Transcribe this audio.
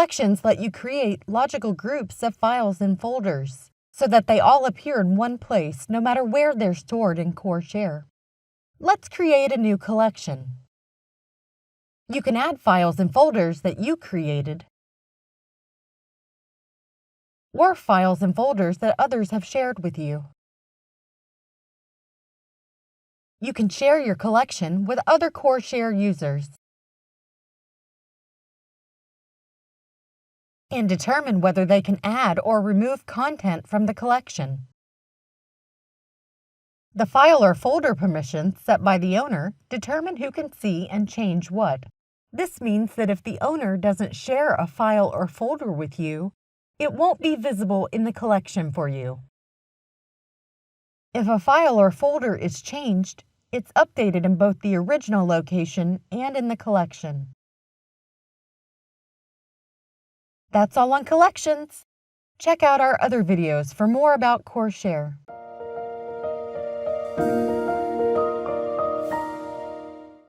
Collections let you create logical groups of files and folders so that they all appear in one place no matter where they're stored in Core Share. Let's create a new collection. You can add files and folders that you created, or files and folders that others have shared with you. You can share your collection with other Core Share users and determine whether they can add or remove content from the collection. The file or folder permissions set by the owner determine who can see and change what. This means that if the owner doesn't share a file or folder with you, it won't be visible in the collection for you. If a file or folder is changed, it's updated in both the original location and in the collection. That's all on collections. Check out our other videos for more about Core Share.